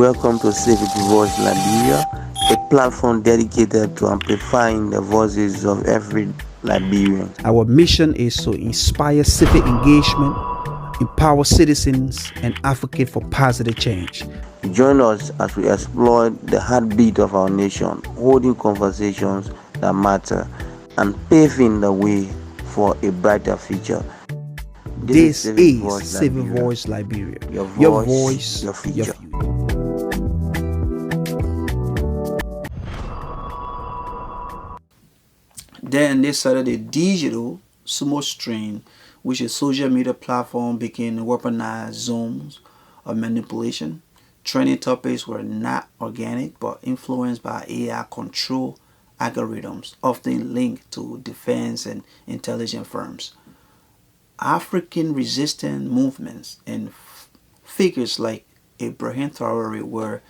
Welcome to Save It Voice Liberia, a platform dedicated to amplifying the voices of every Liberian. Our mission is to inspire civic engagement, empower citizens, and advocate for positive change. Join us as we explore the heartbeat of our nation, holding conversations that matter and paving the way for a brighter future. This is Save It Voice Liberia. Your voice, your future. Then they started a digital sumo stream, which is a social media platform began weaponized zones of manipulation. Trending topics were not organic but influenced by AI control algorithms, often linked to defense and intelligence firms. African resistance movements and figures like Ibrahim Traore were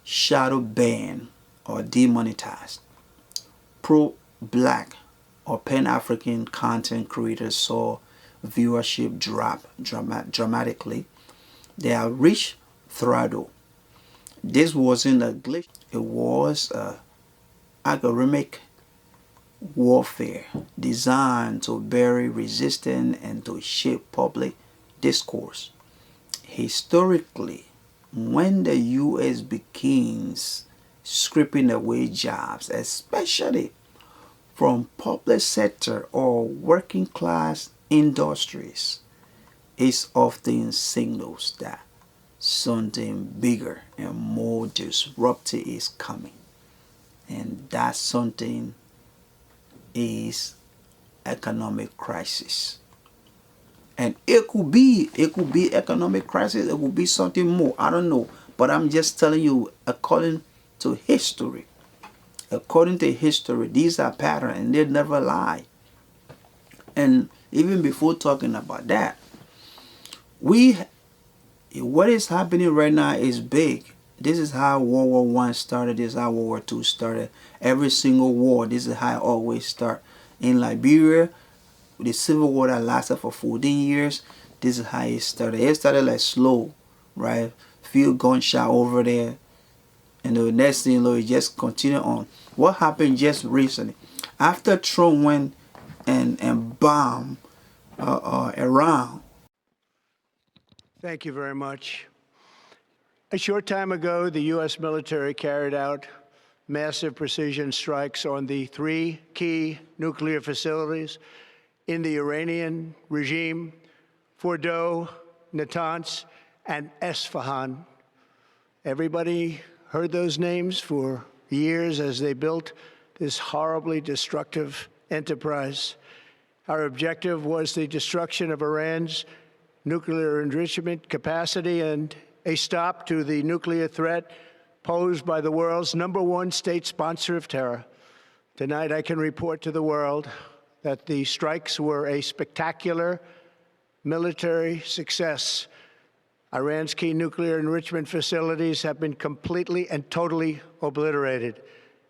shadow banned or demonetized. Pro-black or pan-African content creators saw viewership drop dramatically. Their reach throttled. This wasn't a glitch, it was a algorithmic warfare designed to bury resistance and to shape public discourse. Historically, when the U.S. begins stripping away jobs, especially from public sector or working class industries, it often signals that something bigger and more disruptive is coming. And that something is economic crisis. And it could be economic crisis, it could be something more. I don't know. But I'm just telling you, according to history, these are patterns and they never lie. And even before talking about that, what is happening right now is big. This is how World War I started. This is how World War II started. Every single war, this is how it always starts. In Liberia, the civil war that lasted for 14 years, this is how it started. It started like slow, right? Few gunshot over there. And the next thing, it just continue on. What happened just recently? After Trump went and bombed Iran. Thank you very much. A short time ago, the U.S. military carried out massive precision strikes on the three key nuclear facilities in the Iranian regime: Fordow, Natanz, and Esfahan. Everybody heard those names for years as they built this horribly destructive enterprise. Our objective was the destruction of Iran's nuclear enrichment capacity and a stop to the nuclear threat posed by the world's #1 state sponsor of terror. Tonight, I can report to the world that the strikes were a spectacular military success. Iran's key nuclear enrichment facilities have been completely and totally obliterated.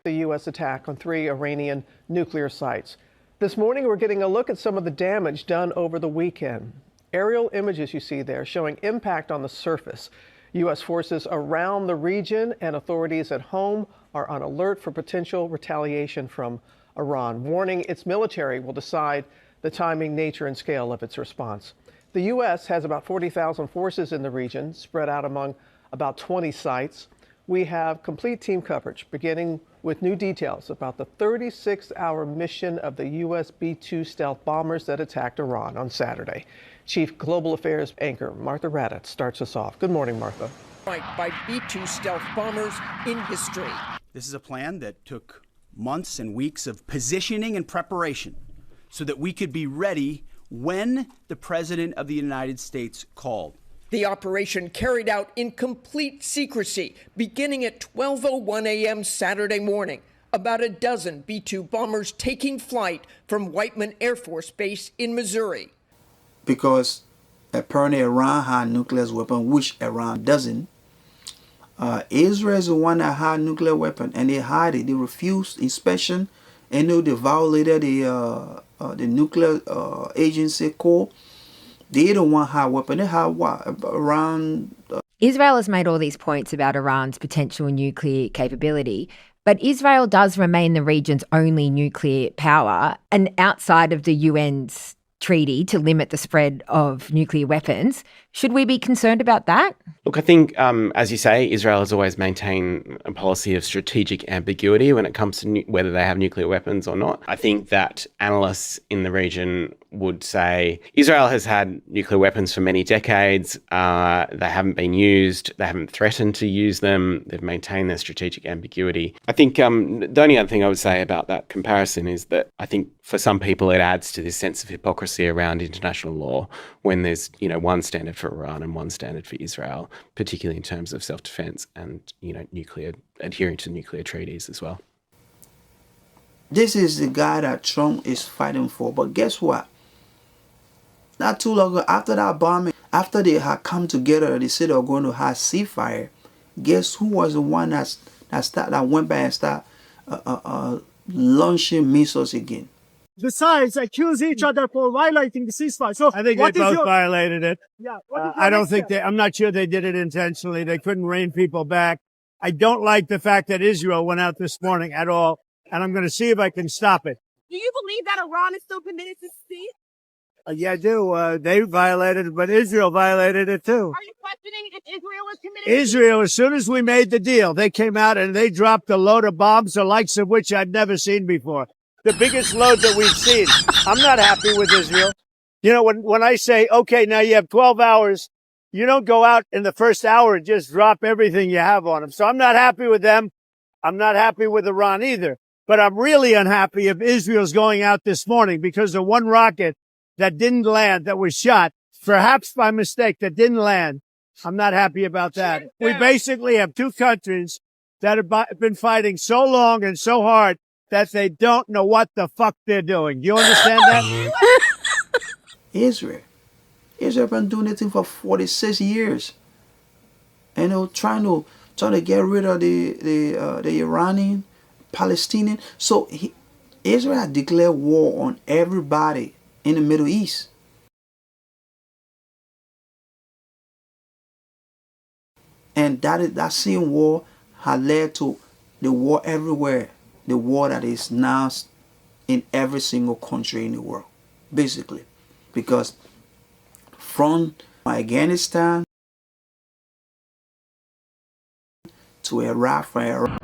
The U.S. attack on 3 Iranian nuclear sites. This morning, we're getting a look at some of the damage done over the weekend. Aerial images you see there showing impact on the surface. U.S. forces around the region and authorities at home are on alert for potential retaliation from Iran, warning its military will decide the timing, nature, and scale of its response. The U.S. has about 40,000 forces in the region, spread out among about 20 sites. We have complete team coverage, beginning with new details about the 36-hour mission of the U.S. B-2 stealth bombers that attacked Iran on Saturday. Chief Global Affairs anchor Martha Raddatz starts us off. Good morning, Martha. By B-2 stealth bombers in history. This is a plan that took months and weeks of positioning and preparation so that we could be ready when the President of the United States called. The operation carried out in complete secrecy, beginning at 12:01 a.m. Saturday morning. About a dozen B-2 bombers taking flight from Whiteman Air Force Base in Missouri. Because apparently Iran had nuclear weapon, which Iran doesn't. Israel is the one that had nuclear weapon, and they hide it. They refused inspection, and they violated the nuclear agency code. They don't want high weapon. They have what, around Israel has made all these points about Iran's potential nuclear capability, but Israel does remain the region's only nuclear power, and outside of the UN's treaty to limit the spread of nuclear weapons. Should we be concerned about that? Look, I think, as you say, Israel has always maintained a policy of strategic ambiguity when it comes to whether they have nuclear weapons or not. I think that analysts in the region would say Israel has had nuclear weapons for many decades. They haven't been used. They haven't threatened to use them. They've maintained their strategic ambiguity. I think the only other thing I would say about that comparison is that I think for some people it adds to this sense of hypocrisy around international law when there's, one standard for Iran and one standard for Israel, particularly in terms of self-defense and, adhering to nuclear treaties as well. This is the guy that Trump is fighting for. But guess what? Not too long ago, after that bombing, after they had come together, they said they were going to have ceasefire. Guess who was the one that went back and started launching missiles again? Besides, accuse each other for violating the ceasefire. So I think they both violated it. Yeah. I don't think I'm not sure they did it intentionally. They couldn't rein people back. I don't like the fact that Israel went out this morning at all, and I'm going to see if I can stop it. Do you believe that Iran is still committed to cease? Yeah, I do. They violated it, but Israel violated it too. Are you questioning if Israel is committed? Israel, as soon as we made the deal, they came out and they dropped a load of bombs, the likes of which I've never seen before. The biggest load that we've seen. I'm not happy with Israel. When I say, okay, now you have 12 hours, you don't go out in the first hour and just drop everything you have on them. So I'm not happy with them. I'm not happy with Iran either. But I'm really unhappy if Israel's going out this morning because of one rocket that didn't land, that was shot, perhaps by mistake, that didn't land. I'm not happy about that. We basically have two countries that have been fighting so long and so hard that they don't know what the fuck they're doing. Do you understand that? Israel been doing this thing for 46 years. And they're trying to get rid of the Iranian, Palestinian. So Israel had declared war on everybody in the Middle East. And that same war had led to the war everywhere. The war that is now in every single country in the world, basically. Because from Afghanistan to Iraq, from Iraq,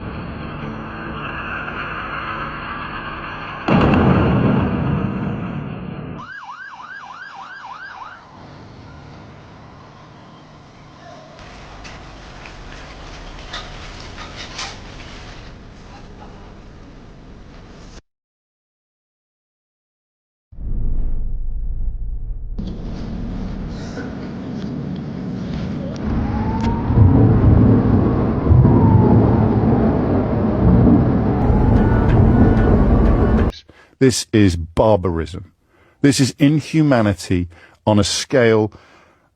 This is barbarism. This is inhumanity on a scale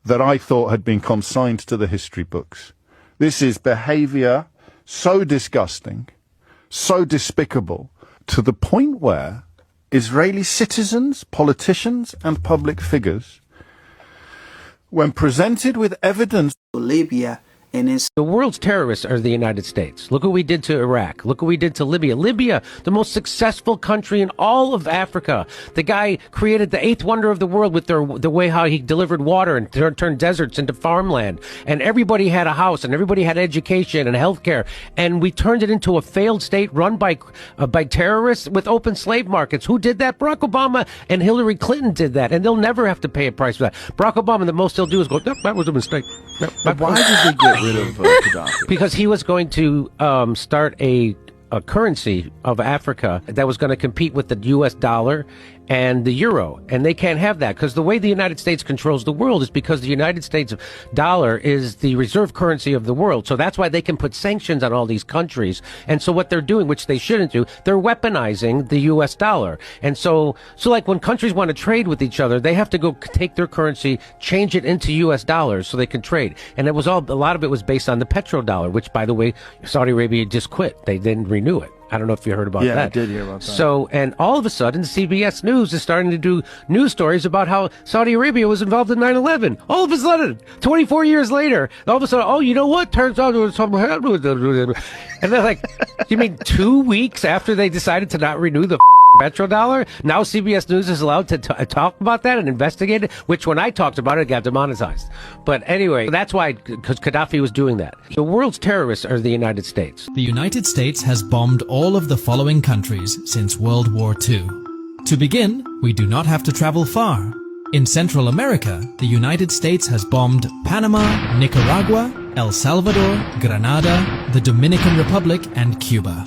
that I thought had been consigned to the history books. This is behavior so disgusting, so despicable, to the point where Israeli citizens, politicians, and public figures, when presented with evidence, Libya, and the world's terrorists are the United States. Look what we did to Iraq. Look what we did to Libya. Libya, the most successful country in all of Africa. The guy created the eighth wonder of the world with the way how he delivered water and turned deserts into farmland. And everybody had a house and everybody had education and healthcare. And we turned it into a failed state run by terrorists with open slave markets. Who did that? Barack Obama and Hillary Clinton did that. And they'll never have to pay a price for that. Barack Obama, the most he'll do is go, nope, that was a mistake. Nope, why did they get rid of Gaddafi? Because he was going to start a currency of Africa that was going to compete with the U.S. dollar and the euro. And they can't have that because the way the United States controls the world is because the United States dollar is the reserve currency of the world. So that's why they can put sanctions on all these countries. And so what they're doing, which they shouldn't do, they're weaponizing the U.S. dollar. And so like when countries want to trade with each other, they have to go take their currency, change it into U.S. dollars so they can trade. And a lot of it was based on the petrodollar, which, by the way, Saudi Arabia just quit. They didn't renew it. I don't know if you heard about Yeah, that. I did hear about that. So, and all of a sudden, CBS News is starting to do news stories about how Saudi Arabia was involved in 9/11. All of a sudden, 24 years later, all of a sudden, oh, you know what? Turns out there was something happened with it. And they're like, you mean 2 weeks after they decided to not renew the petrodollar? Now CBS News is allowed to talk about that and investigate it, which when I talked about it, it got demonetized. But anyway, that's why, because Gaddafi was doing that. The world's terrorists are the United States. The United States has bombed all of the following countries since World War II. To begin, we do not have to travel far. In Central America, the United States has bombed Panama, Nicaragua, El Salvador, Grenada, the Dominican Republic, and Cuba.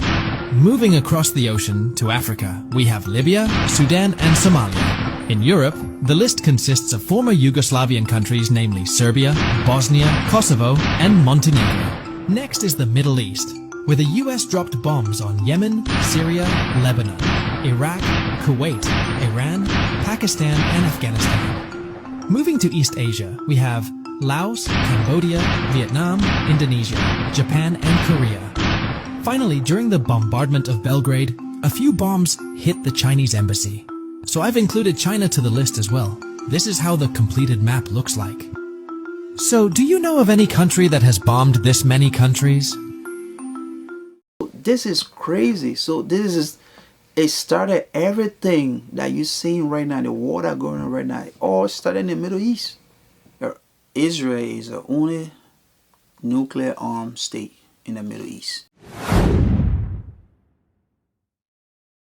Moving across the ocean to Africa, we have Libya, Sudan, and Somalia. In Europe, the list consists of former Yugoslavian countries, namely Serbia, Bosnia, Kosovo, and Montenegro. Next is the Middle East, where the US dropped bombs on Yemen, Syria, Lebanon, Iraq, Kuwait, Iran, Pakistan, and Afghanistan. Moving to East Asia, we have Laos, Cambodia, Vietnam, Indonesia, Japan, and Korea. Finally, during the bombardment of Belgrade, a few bombs hit the Chinese embassy. So I've included China to the list as well. This is how the completed map looks like. So, do you know of any country that has bombed this many countries? This is crazy. So it started everything that you're seeing right now, the war that going on right now, it all started in the Middle East. Israel is the only nuclear armed state in the Middle East.